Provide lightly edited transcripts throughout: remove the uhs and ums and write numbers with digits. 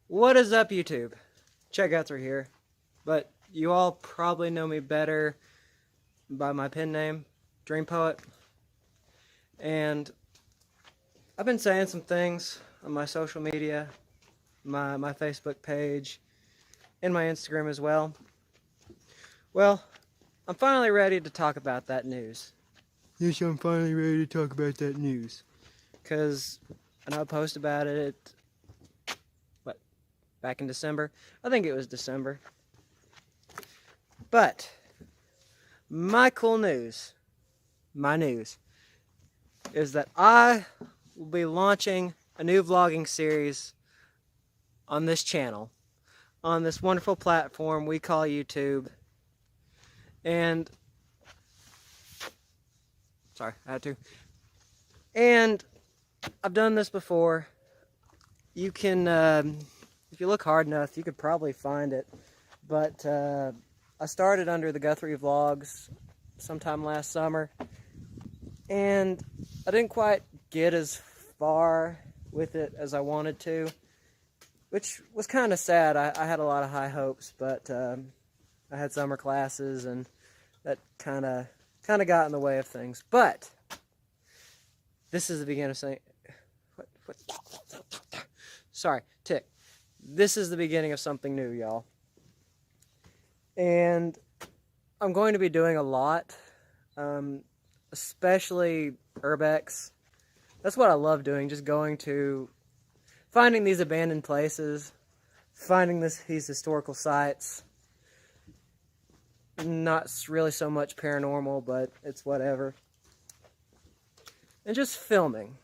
What is up, YouTube? Chet-guthrie here, but you all probably know me better by my pen name, Dream Poet. And I've been saying some things on my social media, my Facebook page, and my Instagram as well. Well, I'm finally ready to talk about that news. Yes, I'm finally ready to talk about that news. Because I know I posted about it, back in December. I think it was December. But my cool news, my news, is that I will be launching a new vlogging series on this channel, on this wonderful platform we call YouTube. And sorry, I had to. And I've done this before. You can, if you look hard enough, you could probably find it. But I started under the Guthrie Vlogs sometime last summer, and I didn't quite get as far with it as I wanted to, which was kind of sad. I had a lot of high hopes, but I had summer classes, and that kind of got in the way of things. But this is the beginning of saying, sorry, tick. This is the beginning of something new, y'all. And I'm going to be doing a lot, especially urbex. That's what I love doing, just going to, finding these abandoned places, finding these historical sites. Not really so much paranormal, but it's whatever. And just filming.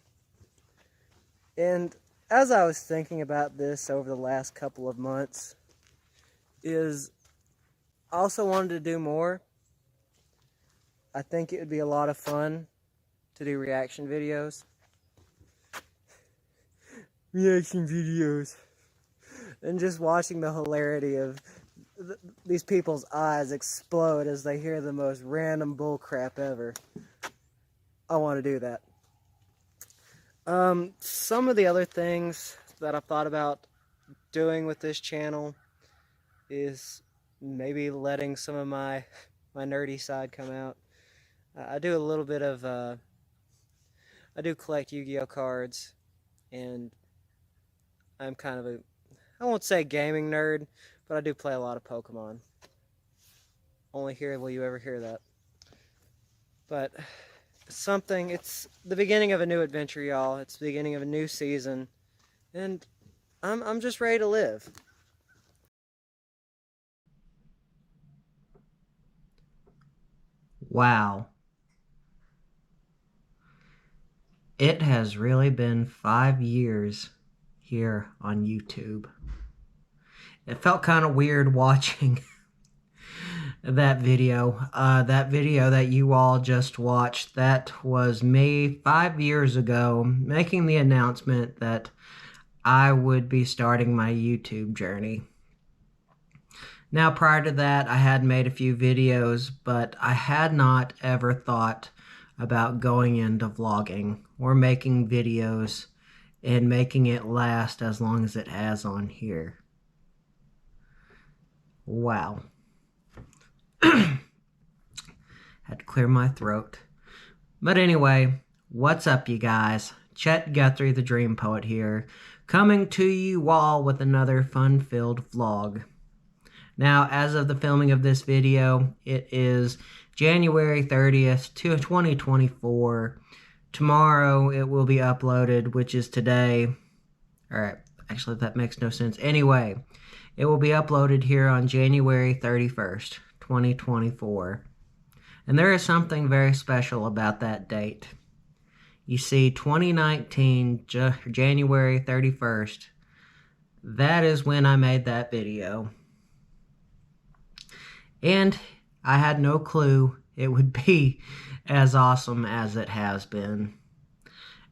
And as I was thinking about this over the last couple of months, I also wanted to do more. I think it would be a lot of fun to do reaction videos. And just watching the hilarity of these people's eyes explode as they hear the most random bull crap ever. I want to do that. Some of the other things that I've thought about doing with this channel is maybe letting some of my nerdy side come out. I do a little bit of, I do collect Yu-Gi-Oh cards, and I'm kind of I won't say gaming nerd, but I do play a lot of Pokemon. Only here will you ever hear that. But it's the beginning of a new adventure, y'all. It's the beginning of a new season, and I'm just ready to live. Wow. It has really been 5 years here on YouTube. It felt kind of weird watching that video. That video that you all just watched, that was me 5 years ago making the announcement that I would be starting my YouTube journey. Now, prior to that, I had made a few videos, but I had not ever thought about going into vlogging or making videos and making it last as long as it has on here. Wow. Had to clear my throat. But anyway, what's up, you guys? Chet-Guthrie, the Dream Poet here, coming to you all with another fun-filled vlog. Now, as of the filming of this video, it is January 30th, 2024. Tomorrow it will be uploaded, which is today. Alright, actually that makes no sense. Anyway, it will be uploaded here on January 31st, 2024. And there is something very special about that date. You see, 2019, January 31st, that is when I made that video. And I had no clue it would be as awesome as it has been.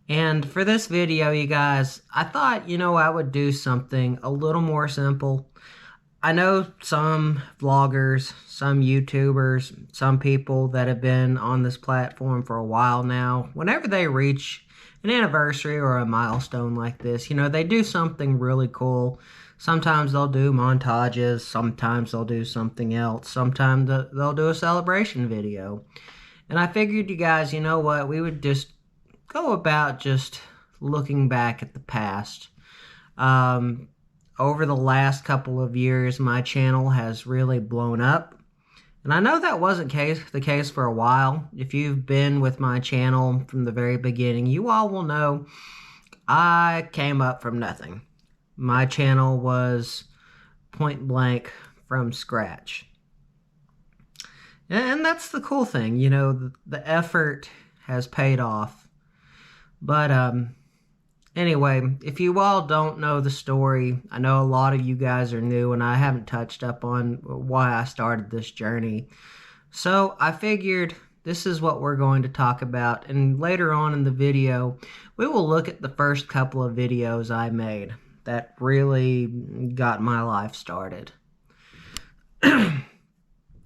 And for this video, you guys, I thought, I would do something a little more simple. I know some vloggers, some YouTubers, some people that have been on this platform for a while now, whenever they reach an anniversary or a milestone like this, you know, they do something really cool. Sometimes they'll do montages, sometimes they'll do something else, sometimes they'll do a celebration video. And I figured, you guys, you know what, we would just go about just looking back at the past. Over the last couple of years, my channel has really blown up. And I know that wasn't the case for a while. If you've been with my channel from the very beginning, you all will know I came up from nothing. My channel was point blank from scratch. And that's the cool thing, you know, the effort has paid off. But anyway, if you all don't know the story, I know a lot of you guys are new and I haven't touched up on why I started this journey. So I figured this is what we're going to talk about, and later on in the video, we will look at the first couple of videos I made that really got my life started.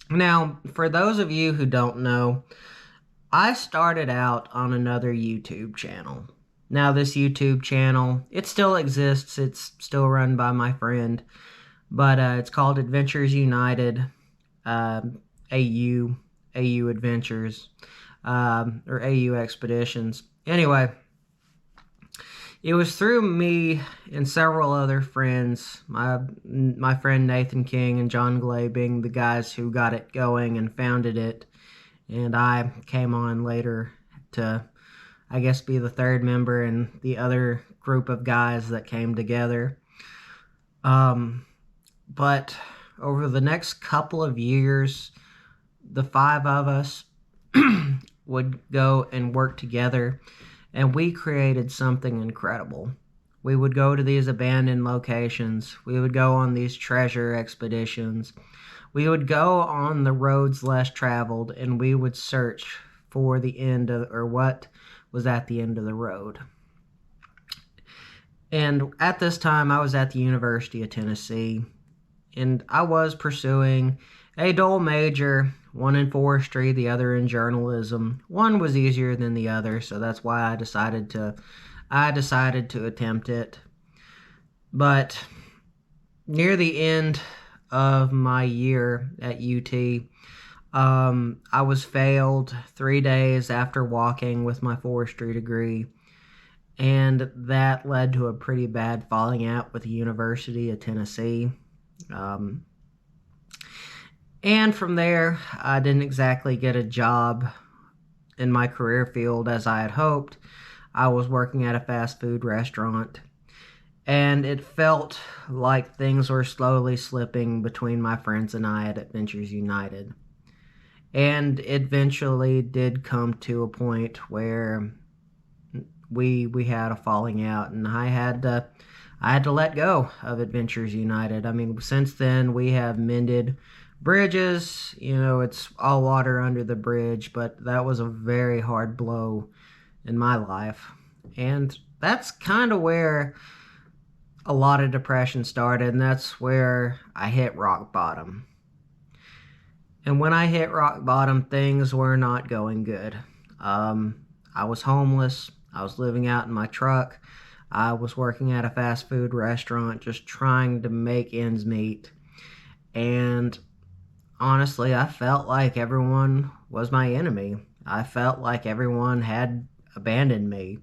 Now, for those of you who don't know, I started out on another YouTube channel. Now, this YouTube channel, it still exists. It's still run by my friend, but it's called Adventures United, AU Adventures, or AU Expeditions. Anyway, it was through me and several other friends, my friend Nathan King and John Glay being the guys who got it going and founded it, and I came on later to, I guess, be the third member and the other group of guys that came together. But over the next couple of years, the five of us would go and work together, and we created something incredible. We would go to these abandoned locations. We would go on these treasure expeditions. We would go on the roads less traveled, and we would search for the end of, or what was at the end of the road. And at this time, I was at the University of Tennessee, and I was pursuing a dual major, one in forestry, the other in journalism. One was easier than the other, so that's why I decided to attempt it. But near the end of my year at UT, I was failed 3 days after walking with my forestry degree, and that led to a pretty bad falling out with the University of Tennessee. And from there, I didn't exactly get a job in my career field as I had hoped. I was working at a fast food restaurant, and it felt like things were slowly slipping between my friends and I at Adventures United. And it eventually did come to a point where we had a falling out, and I had to let go of Adventures United. I mean, since then we have mended bridges. You know, it's all water under the bridge, but that was a very hard blow in my life. And that's kind of where a lot of depression started, and that's where I hit rock bottom. And when I hit rock bottom, things were not going good. I was homeless. I was living out in my truck. I was working at a fast food restaurant, just trying to make ends meet. And honestly, I felt like everyone was my enemy. I felt like everyone had abandoned me.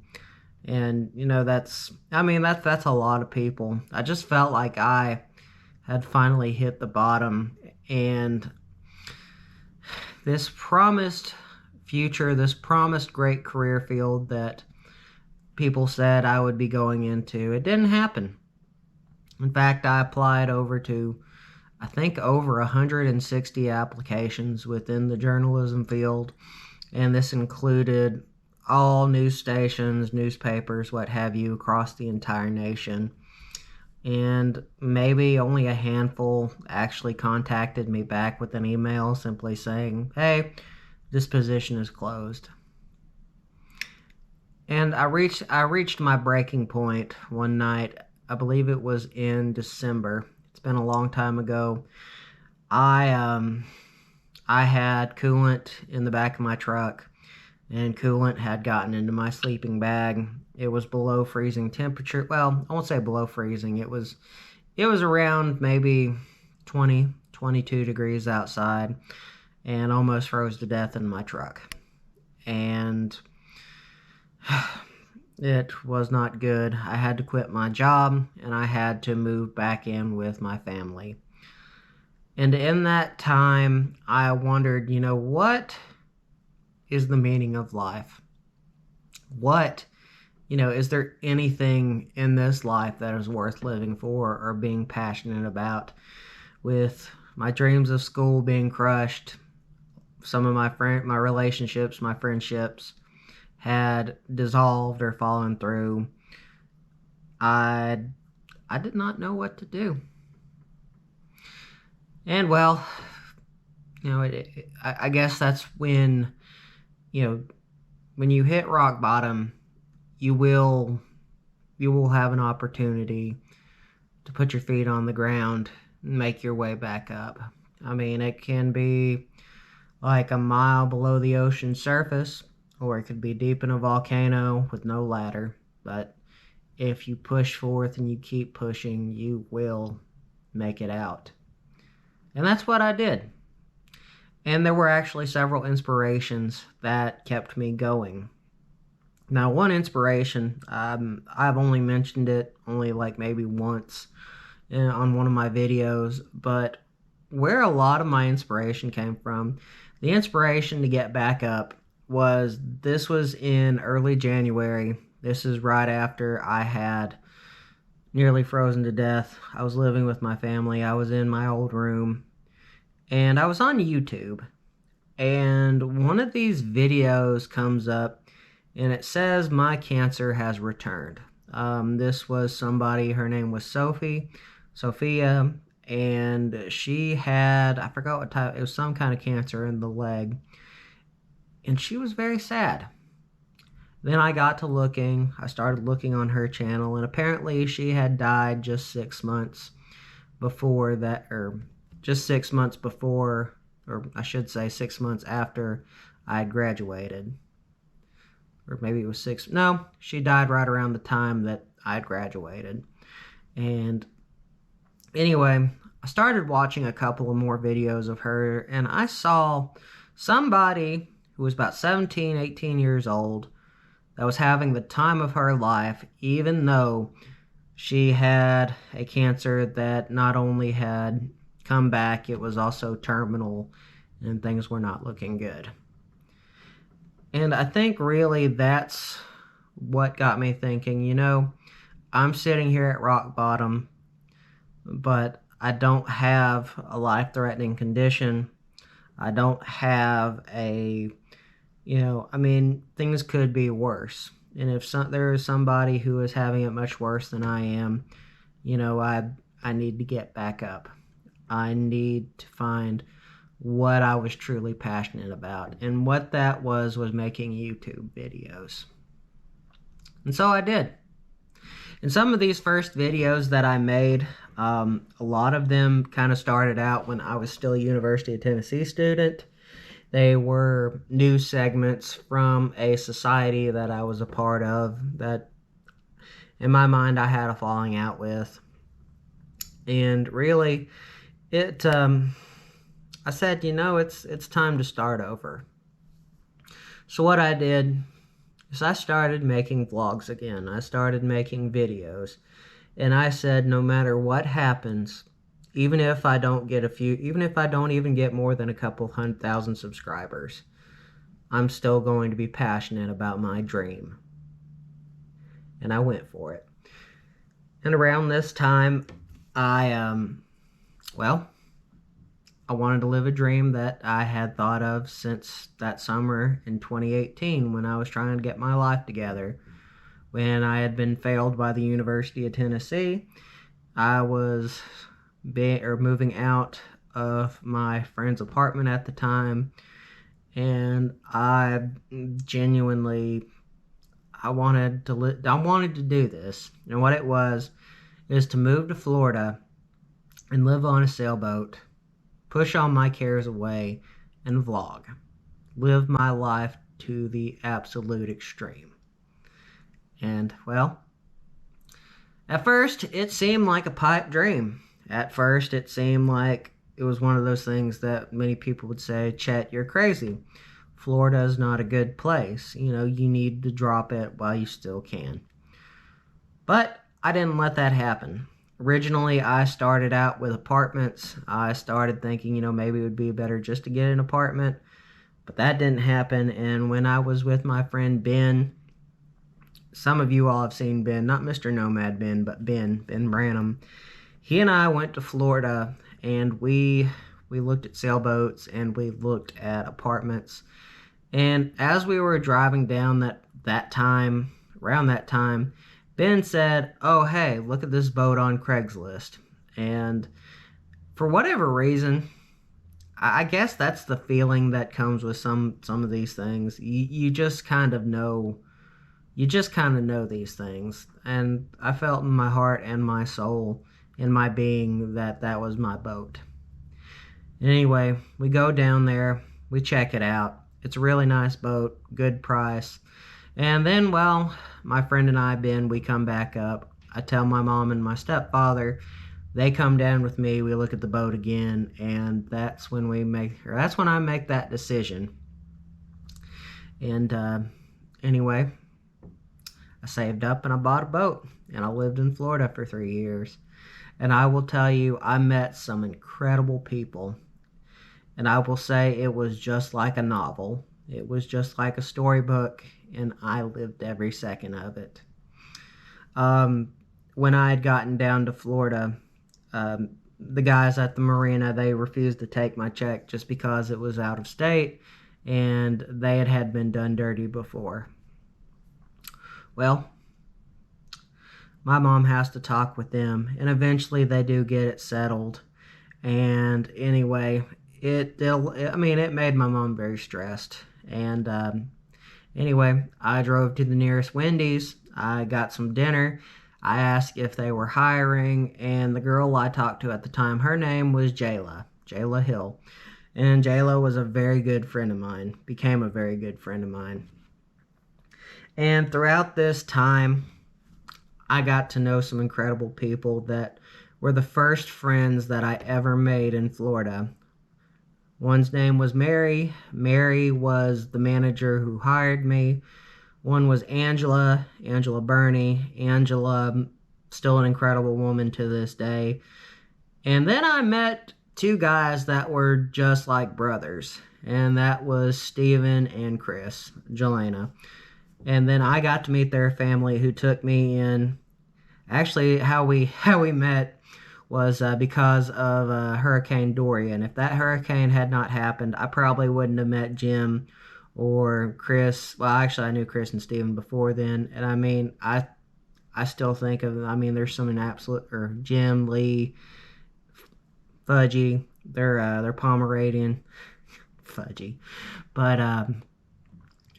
And, you know, that's a lot of people. I just felt like I had finally hit the bottom, and this promised future, this promised great career field that people said I would be going into, it didn't happen. In fact, I applied over 160 applications within the journalism field, and this included all news stations, newspapers, what have you, across the entire nation. And maybe only a handful actually contacted me back with an email simply saying, hey, this position is closed. And I reached my breaking point one night. I believe it was in December. It's been a long time ago. I had coolant in the back of my truck, and coolant had gotten into my sleeping bag, It was below freezing temperature. Well, I won't say below freezing. It was around maybe 20, 22 degrees outside, and almost froze to death in my truck. And it was not good. I had to quit my job, and I had to move back in with my family. And in that time, I wondered, what is the meaning of life? What, is there anything in this life that is worth living for or being passionate about? With my dreams of school being crushed, some of my relationships, my friendships had dissolved or fallen through. I did not know what to do. And well, I guess that's when, when you hit rock bottom, you will have an opportunity to put your feet on the ground and make your way back up. I mean, it can be like a mile below the ocean surface, or it could be deep in a volcano with no ladder. But if you push forth and you keep pushing, you will make it out. And that's what I did. And there were actually several inspirations that kept me going. Now, one inspiration, I've only mentioned it only like maybe once on one of my videos, but where a lot of my inspiration came from, the inspiration to get back up was in early January. This is right after I had nearly frozen to death. I was living with my family. I was in my old room, and I was on YouTube, and one of these videos comes up, and it says my cancer has returned. This was somebody, her name was Sophia, and she had, I forgot what type, it was some kind of cancer in the leg, and she was very sad. Then I started looking on her channel, and apparently she had died just 6 months before that, or just 6 months before, or I should say 6 months after I had graduated. Or maybe it was she died right around the time that I had graduated. And anyway, I started watching a couple of more videos of her, and I saw somebody who was about 17, 18 years old that was having the time of her life, even though she had a cancer that not only had come back, it was also terminal, and things were not looking good. And I think really that's what got me thinking, I'm sitting here at rock bottom, but I don't have a life-threatening condition. I don't have things could be worse. And if there is somebody who is having it much worse than I am, I need to get back up. I need to find what I was truly passionate about. And what that was making YouTube videos. And so I did. And some of these first videos that I made, a lot of them kind of started out when I was still a University of Tennessee student. They were news segments from a society that I was a part of that, in my mind, I had a falling out with. And really, I said, it's time to start over. So what I did is I started making vlogs again. I started making videos. And I said, no matter what happens, even if I don't even get more than a couple 100,000 subscribers, I'm still going to be passionate about my dream. And I went for it. And around this time, I wanted to live a dream that I had thought of since that summer in 2018 when I was trying to get my life together. When I had been failed by the University of Tennessee, I was moving out of my friend's apartment at the time, and I wanted to do this. And what it was is to move to Florida and live on a sailboat, push all my cares away, and vlog. Live my life to the absolute extreme. And, well, at first, it seemed like a pipe dream. At first, it seemed like it was one of those things that many people would say, Chet, you're crazy. Florida is not a good place. You know, you need to drop it while you still can. But I didn't let that happen. Originally, I started out with apartments. I started thinking, maybe it would be better just to get an apartment. But that didn't happen. And when I was with my friend Ben, some of you all have seen Ben, not Mr. Nomad Ben, but Ben Branham. He and I went to Florida, and we looked at sailboats and we looked at apartments. And as we were driving down around that time, Ben said, "Oh, hey, look at this boat on Craigslist." And for whatever reason, I guess that's the feeling that comes with some of these things. You just kind of know. You just kind of know these things. And I felt in my heart and my soul, in my being, that that was my boat. Anyway, we go down there. We check it out. It's a really nice boat, good price. And then, well, my friend and I, Ben, we come back up. I tell my mom and my stepfather. They come down with me. We look at the boat again, and that's when I make that decision. And anyway, I saved up and I bought a boat, and I lived in Florida for 3 years. And I will tell you, I met some incredible people. And I will say it was just like a novel. It was just like a storybook, and I lived every second of it. When I had gotten down to Florida, the guys at the marina, they refused to take my check just because it was out of state, and they had been done dirty before. Well, my mom has to talk with them, and eventually they do get it settled. And anyway, it made my mom very stressed. And anyway, I drove to the nearest Wendy's. I got some dinner. I asked if they were hiring, and the girl I talked to at the time, her name was Jayla Hill. And Jayla was a very good friend of mine, became a very good friend of mine. And throughout this time, I got to know some incredible people that were the first friends that I ever made in Florida. One's name was Mary. Mary was the manager who hired me. One was Angela Burney. Angela, still an incredible woman to this day. And then I met two guys that were just like brothers, and that was Steven and Chris Jelena. And then I got to meet their family, who took me in. Actually, how we met was because of Hurricane Dorian. If that hurricane had not happened, I probably wouldn't have met Jim or Chris. Well, actually, I knew Chris and Steven before then. And I mean, I still think of, there's some Jim, Lee, Fudgy. They're Pomeranian. Fudgy. But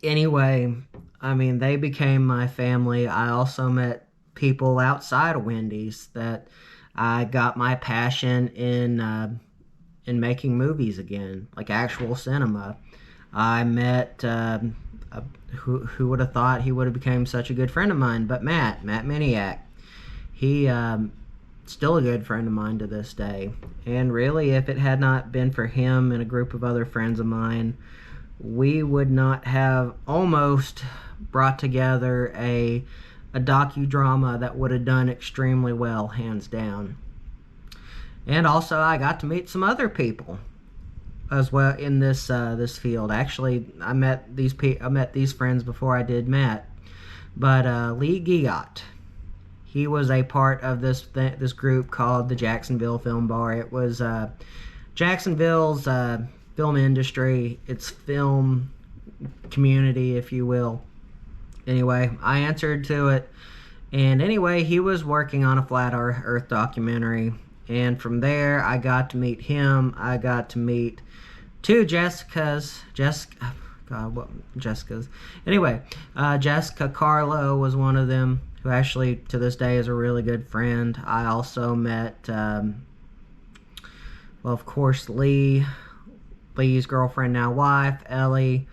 anyway, they became my family. I also met people outside of Wendy's that I got my passion in making movies again, like actual cinema. I met who would have thought he would have become such a good friend of mine, but Matt Miniak. He still a good friend of mine to this day. And really, if it had not been for him and a group of other friends of mine, we would not have almost brought together a docudrama that would have done extremely well, hands down. And also, I got to meet some other people as well in this field. Actually, I met these friends before I did Matt. But Lee Giot, he was a part of this group called the Jacksonville Film Bar. It was Jacksonville's film industry, its film community, if you will. Anyway, I answered to it. And anyway, he was working on a Flat Earth documentary. And from there, I got to meet him. I got to meet two Jessicas. Anyway, Jessica Carlo was one of them, who actually to this day is a really good friend. I also met, of course, Lee's girlfriend, now wife, Ellie.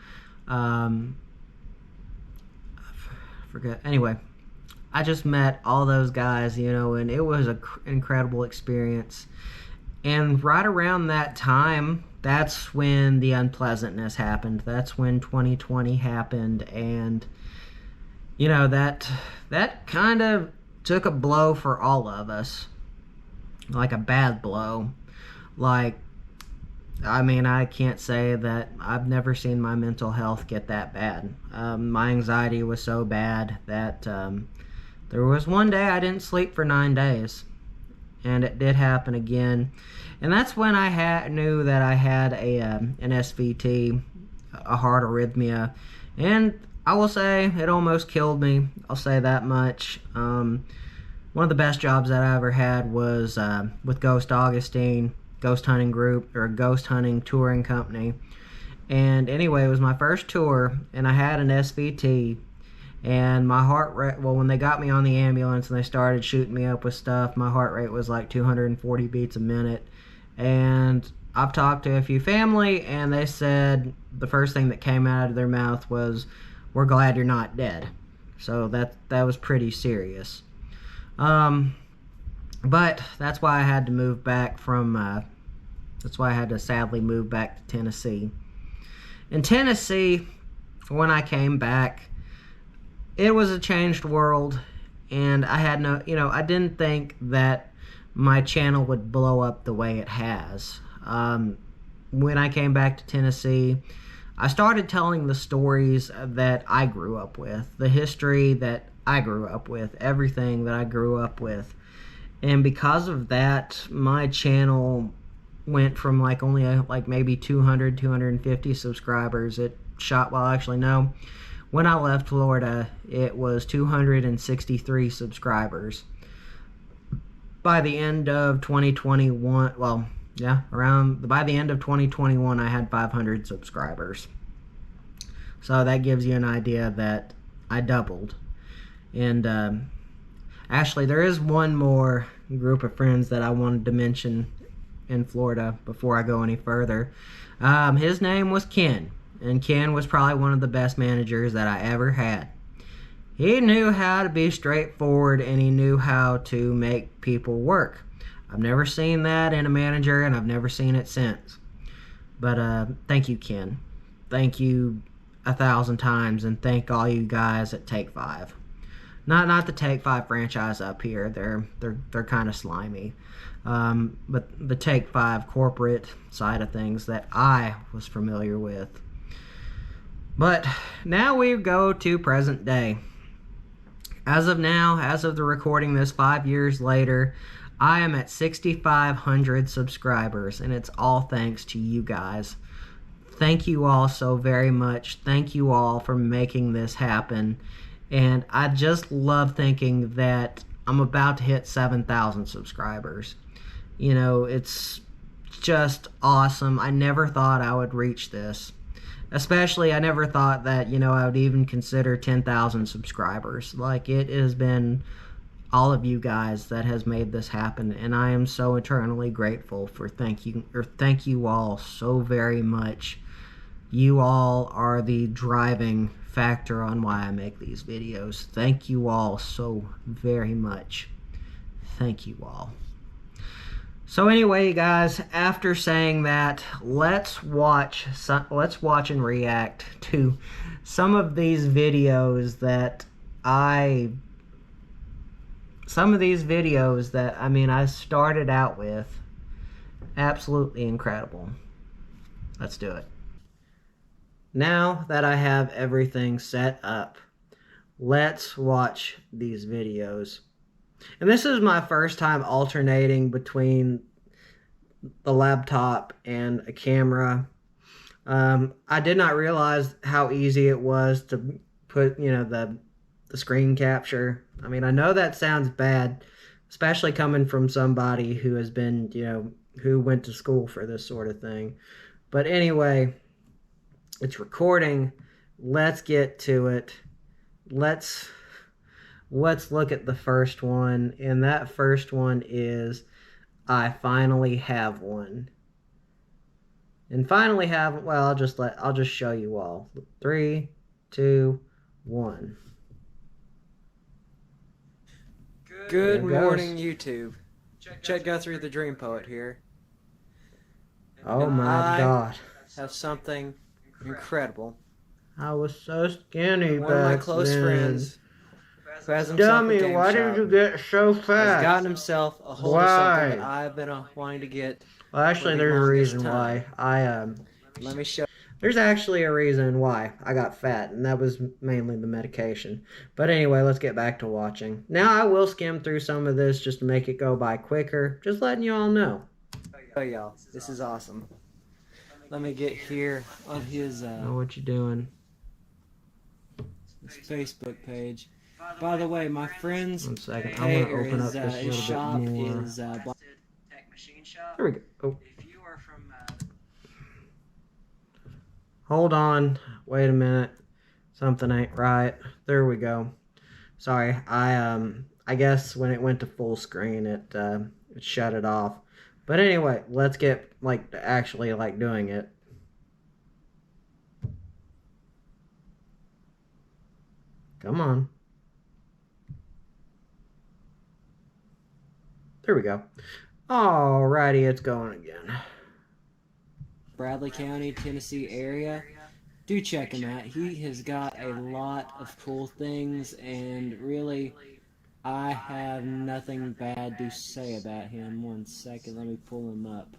Forget. Anyway, I just met all those guys, you know, and it was an incredible experience. And right around that time, that's when the unpleasantness happened. That's when 2020 happened, and you know, that kind of took a blow for all of us. Like a bad blow. Like, I mean, I can't say that I've never seen my mental health get that bad. My anxiety was so bad that there was one day I didn't sleep for 9 days. And it did happen again. And that's when I knew that I had an SVT, a heart arrhythmia. And I will say it almost killed me. I'll say that much. One of the best jobs that I ever had was with Ghost Augustine, ghost hunting group, or ghost hunting touring company. And anyway, it was my first tour, and I had an SVT. And my heart rate, well, when they got me on the ambulance and they started shooting me up with stuff, my heart rate was like 240 beats a minute. And I've talked to a few family, and they said the first thing that came out of their mouth was, "We're glad you're not dead." So that was pretty serious. But that's why I had to move back from, that's why I had to sadly move back to Tennessee. In Tennessee, when I came back, it was a changed world, and I had no, you know, I didn't think that my channel would blow up the way it has. When I came back to Tennessee, I started telling the stories that I grew up with, the history that I grew up with, everything that I grew up with. And because of that, my channel went from like only like maybe 200, 250 subscribers. It shot, well, actually no. When I left Florida, it was 263 subscribers. By the end of 2021, well, yeah, by the end of 2021, I had 500 subscribers. So that gives you an idea that I doubled. And actually, there is one more group of friends that I wanted to mention in Florida before I go any further. His name was Ken. And Ken was probably one of the best managers that I ever had. He knew how to be straightforward, and he knew how to make people work. I've never seen that in a manager, and I've never seen it since. But thank you, Ken. Thank you 1,000 times, and thank all you guys at Take 5. Not the Take 5 franchise up here. They're kind of slimy. But the Take 5 corporate side of things that I was familiar with. But now we go to present day. As of now, as of the recording this 5 years later, I am at 6,500 subscribers, and it's all thanks to you guys. Thank you all so very much. Thank you all for making this happen. And I just love thinking that I'm about to hit 7,000 subscribers. You know, it's just awesome. I never thought I would reach this. Especially, I never thought that, you know, I would even consider 10,000 subscribers. Like, it has been all of you guys that has made this happen, and I am so eternally grateful for thank you all so very much. You all are the driving factor on why I make these videos. Thank you all so very much. Thank you all. So anyway, guys, after saying that, let's watch and react to some of these videos that I mean, I started out with. Absolutely incredible. Let's do it. Now that I have everything set up, let's watch these videos. And this is my first time alternating between the laptop and a camera. I did not realize how easy it was to put, you know, the screen capture. I mean, I know that sounds bad, especially coming from somebody who has been, you know, who went to school for this sort of thing. But anyway, it's recording. Let's get to it. Let's look at the first one, and that first one is I finally have one. And finally have, well, I'll just show you all. 3, 2, 1. Good There it goes. morning, YouTube. Chet-Guthrie, the Dream Poet here. Oh And my God. have something incredible. I was so skinny One of my back close then. friends, who has himself a Dummy, game why shop, did you get so has fat? gotten himself a hold of something that Why? I've been wanting to get. Well, actually, for the there's a longest reason time. why. Let me show. There's actually a reason why I got fat, and that was mainly the medication. But anyway, let's get back to watching. Now I will skim through some of this just to make it go by quicker. Just letting you all know. Oh, y'all, this is awesome. Let me get here on his Know what you're doing. his Facebook page. By the way, my friend's 1 second. I'm page gonna open up his this a shop little bit more. is There we go. Oh. If you are from Hold on. Wait a minute. Something ain't right. There we go. Sorry. I guess when it went to full screen, it shut it off. But anyway, let's get to actually doing it. Come on. There we go. Alrighty, it's going again. Bradley County, Tennessee area, do check him out. He has got a lot of cool things, and really, I have nothing bad to say about him. 1 second, let me pull him up.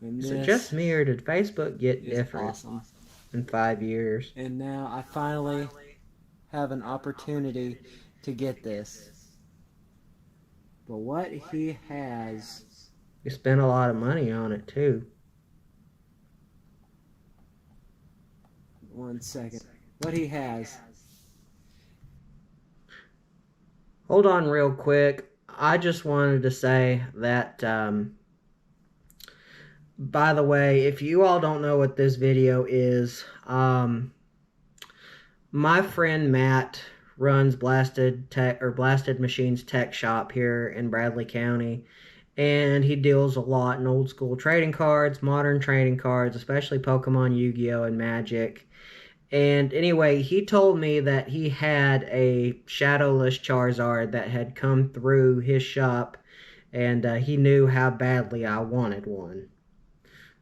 And Is it just me, or did Facebook get different awesome. in 5 years? And now I finally have an opportunity to get this. But what he has... You spent a lot of money on it, too. 1 second. What he has. Hold on real quick. I just wanted to say that, by the way, if you all don't know what this video is, my friend Matt runs Blasted Machines Tech Shop here in Bradley County, and he deals a lot in old school trading cards, modern trading cards, especially Pokemon, Yu-Gi-Oh, and Magic. And anyway, he told me that he had a Shadowless Charizard that had come through his shop, and he knew how badly I wanted one.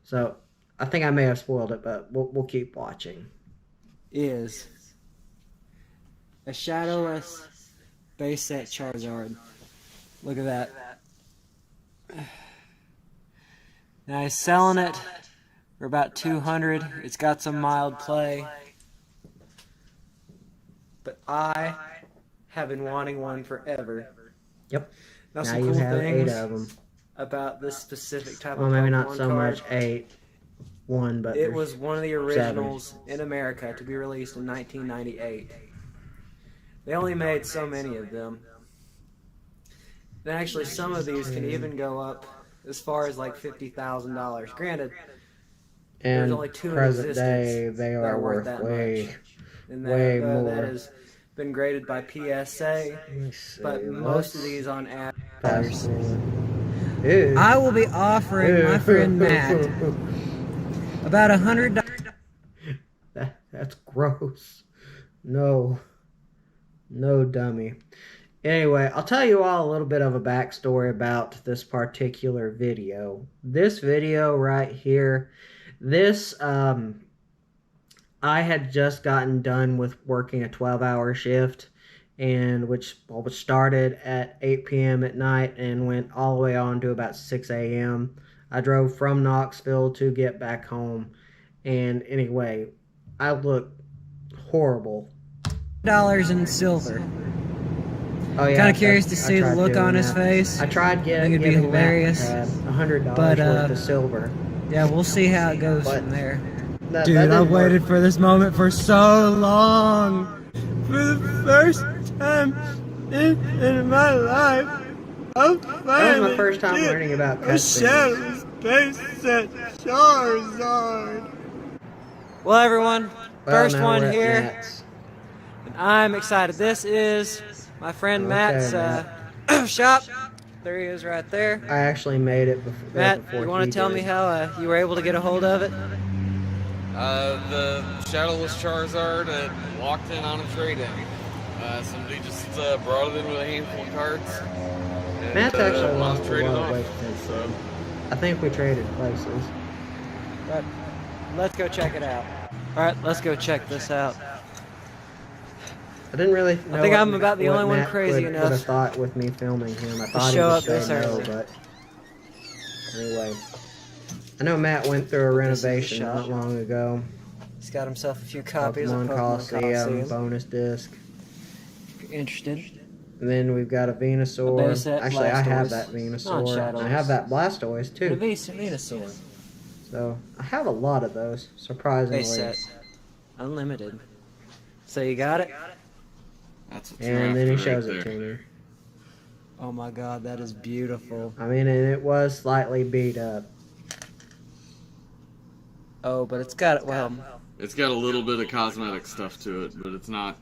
So I think I may have spoiled it, but we'll keep watching. Is a Shadowless base set Charizard. Look at that. Now he's selling it for about 200. It's got some mild play. But I have been wanting one forever. Yep. Now Now some you cool have things 8 of them. about this specific type Well, of maybe Pokemon not so card. much 8. 1, but It was one of the 7. originals in America to be released in 1998. They only made so many of them. And actually, some of these can even go up as far as like $50,000. Granted, there's And only 2 in present existence day, they that are worth that way, much. And way that more. has been graded by PSA, but most of these on average. Ew. I will be offering my friend Matt about $100. That's gross. No, dummy. Anyway, I'll tell you all a little bit of a backstory about this particular video. This video right here, this, I had just gotten done with working a 12-hour shift, and which started at 8 p.m. at night and went all the way on to about 6 a.m. I drove from Knoxville to get back home, and anyway, I look horrible. $100 in silver. Oh yeah, Kind of curious to see the look on his face. I tried getting it'd be Matt, hilarious. $100 But, worth of silver. Yeah, we'll see how it goes But from there. That Dude, didn't I've work. waited for this moment for so long. For the first time in my life, I'll That was finally my first time get learning about a cutscenes. Shadowless base set Charizard. Well, everyone, first now one we're at here, Matt's. and I'm excited. This is my friend Okay, Matt's Matt. shop. There he is right there. I actually made it before. Matt, before you want he to tell did. me how you were able to get a hold of it? The Shadowless Charizard locked in on a trade-in. Somebody just brought it in with a handful of cards. And, Matt's actually lost a traded lot of off. weight since So then. I think we traded places. But let's go check it out. All right, let's go check this out. I didn't really know I think what, I'm about the what only one Matt crazy would enough have thought with me filming him. I thought he show would up this say no, early. but anyway. I know Matt went through a This is the renovation shop. not long ago. He's got himself a few copies Pokemon of Pokemon Coliseum, Coliseum. bonus disc. If you're interested. And then we've got a Venusaur. A base set, Actually, I have Blastoise. that Venusaur. Non-Shadowless. I have that Blastoise And a too. Venusaur. So I have a lot of those, surprisingly. Base set. Unlimited. So you got it? that's what you're And then he after shows right it there. to me. Oh my god, that is beautiful. I mean, and it was slightly beat up. Oh, but it's got, well, It's got a little bit of cosmetic stuff to it, but it's not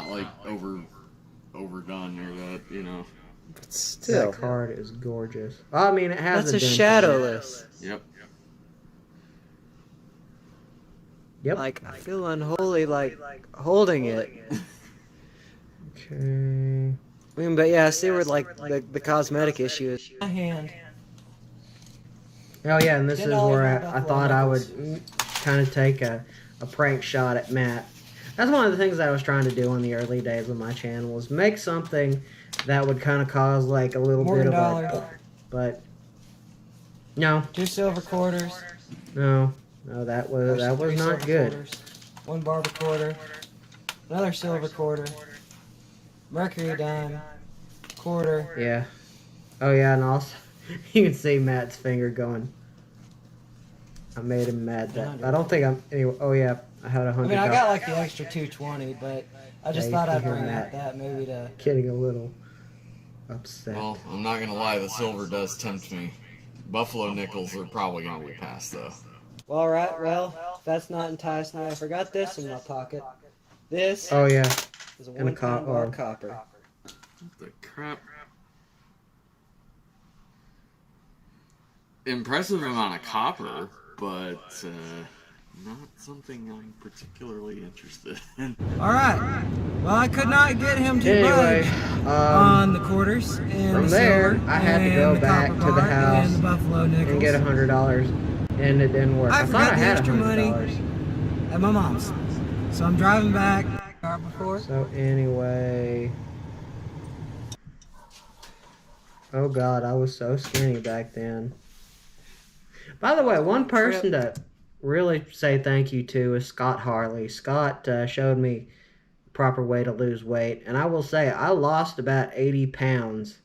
like overdone or that, you know. but still. That card is gorgeous. Well, I mean, it has That's a dent in it. shadowless. Yep. Yep. Like, I feel unholy, like, holding it. Okay. I mean, but yeah, I see where, like, the cosmetic issue is. My hand. Oh yeah, and this is $10 where for I thought I would kind of take a prank shot at Matt. That's one of the things I was trying to do in the early days of my channel, was make something that would kind of cause like a little More bit than of dollar. a... But no, 2 silver quarters. no, that was Three not silver good. quarters, 1 barber quarter. Another silver quarter. Mercury dime. Quarter. Yeah. Oh yeah, and also you can see Matt's finger going. I made him mad. That I don't think I'm. Anyway. Oh yeah, I had I $100. mean, I got like the extra 220, but I just Yeah, thought you I'd can hear bring that. up that maybe to. Getting a little upset. Well, I'm not gonna lie, the silver does tempt me. Buffalo nickels are probably gonna be passed though. Well, alright, well, if that's not enticing me, I forgot this in my pocket. This Oh yeah. is a and a 1 pound bar oh. copper. What the crap? Impressive amount of copper, but not something I'm particularly interested in. Alright, well, I could not get him to Anyway, budge on the quarters and from the there, silver I had to and go the back copper to the bar house and the buffalo nickels and get $100, and it didn't work. I I thought forgot I the had extra money. $100. at my mom's. So I'm driving back. Car before. So anyway, oh god, I was so skinny back then. By the way, one person to really say thank you to is Scott Harley. Scott showed me the proper way to lose weight, and I will say I lost about 80 pounds,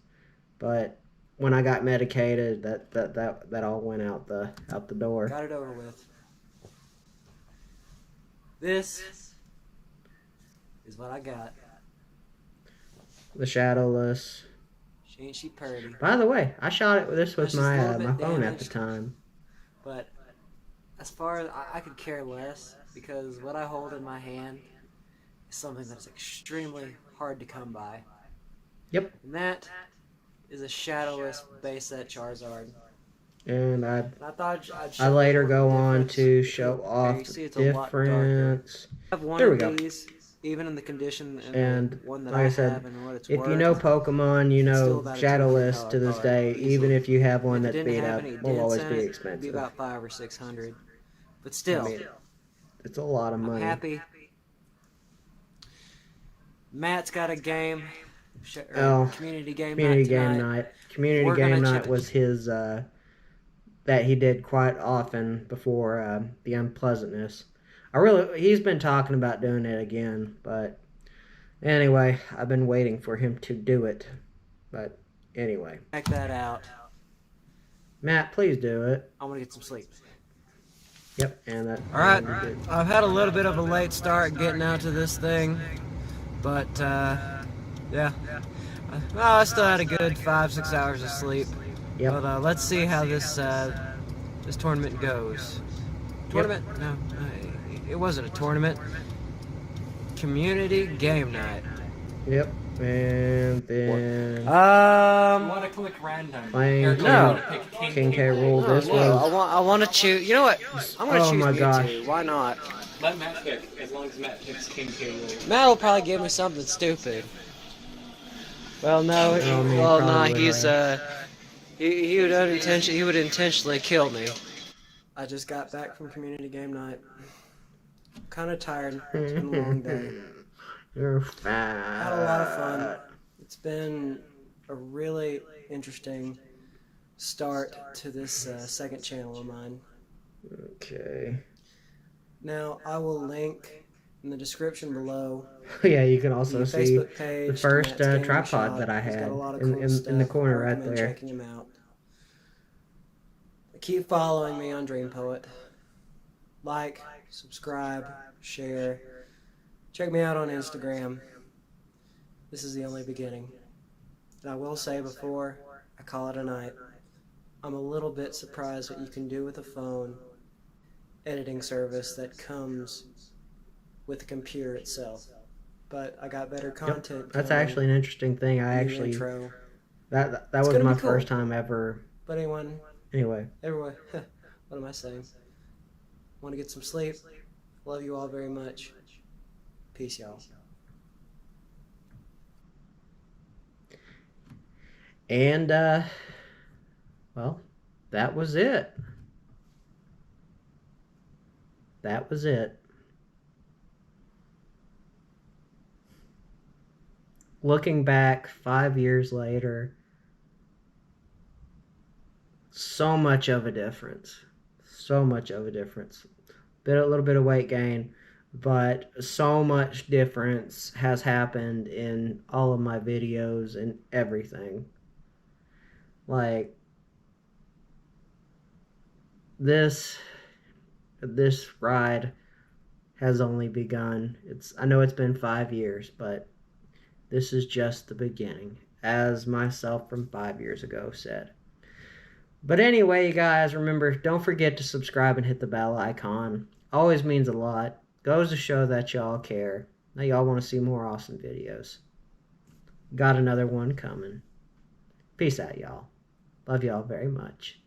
but when I got medicated, that all went out the door. Got it over with. This is what I got. The shadowless. Ain't she pretty? By the way, I shot it. This was It's just a my little my bit phone at the damaged. time. But as far as I could care less, because what I hold in my hand is something that's extremely hard to come by. Yep. And that is a shadowless base set Charizard. And And I thought I'd show I you later what go the on difference- to show There, off you see the it's a lot darker. difference. I have one There we of go. these, even in the condition and, And the one that like I said, have and what it's If worth. you know Pokemon, you It's still know about a Shadowless $200 to this card, day. easily. Even if you have one If it that's didn't beat have up, any will dents always in be it, It'd expensive. be about $500 or $600. But still, I mean, it's a lot of I'm money. happy. Matt's got a game. Oh, Community game Community night game tonight. night. Community We're gonna game night check- was his that he did quite often before the unpleasantness. He's been talking about doing it again, but anyway, I've been waiting for him to do it. But anyway, Check that out. Matt, please do it. I want to get some sleep. Yep, and that. All right, that'd be good. I've had a little bit of a late start getting out to this thing, but yeah. Well, I still had a good 5-6 hours of sleep. Yep. But let's see how this this tournament goes. Tournament? No, it wasn't a tournament. Community game night. Yep, and then Want to click random? playing No. King K. Rule. This No, was I want to choose. You know what? I'm gonna Oh choose my Mewtwo. gosh. Why not? Let Matt pick, as long as Matt picks King K. Rool. Matt will probably give me something stupid. Well, no, he's he would intentionally kill me. I just got back from community game night. Kind of tired. It's been a long day. You're fat. Had a lot of fun. It's been a really interesting start to this second channel of mine. Okay. Now, I will link in the description below. Yeah, you can also see page, the first Matt's Gaming tripod Shop. that I He's got had a lot of cool in the stuff. corner I right recommend there. checking him out. Keep following me on Dream Poet. Like, subscribe, share. Check me out on Instagram. This is the only beginning. And I will say before I call it a night, I'm a little bit surprised what you can do with a phone editing service that comes with the computer itself. But I got better content. Yep. That's actually an interesting thing. I actually intro. that was my first time ever. But Anyway, everyone, what am I saying? Want to get some sleep? Love you all very much. Peace, y'all. And well, that was it. That was it. Looking back 5 years later, so much of a difference. So much of a difference. A little bit of weight gain, but so much difference has happened in all of my videos and everything. Like, this ride has only begun. I know it's been 5 years, but this is just the beginning, as myself from 5 years ago said. But anyway, you guys, remember, don't forget to subscribe and hit the bell icon. Always means a lot. Goes to show that y'all care. Now y'all want to see more awesome videos. Got another one coming. Peace out, y'all. Love y'all very much.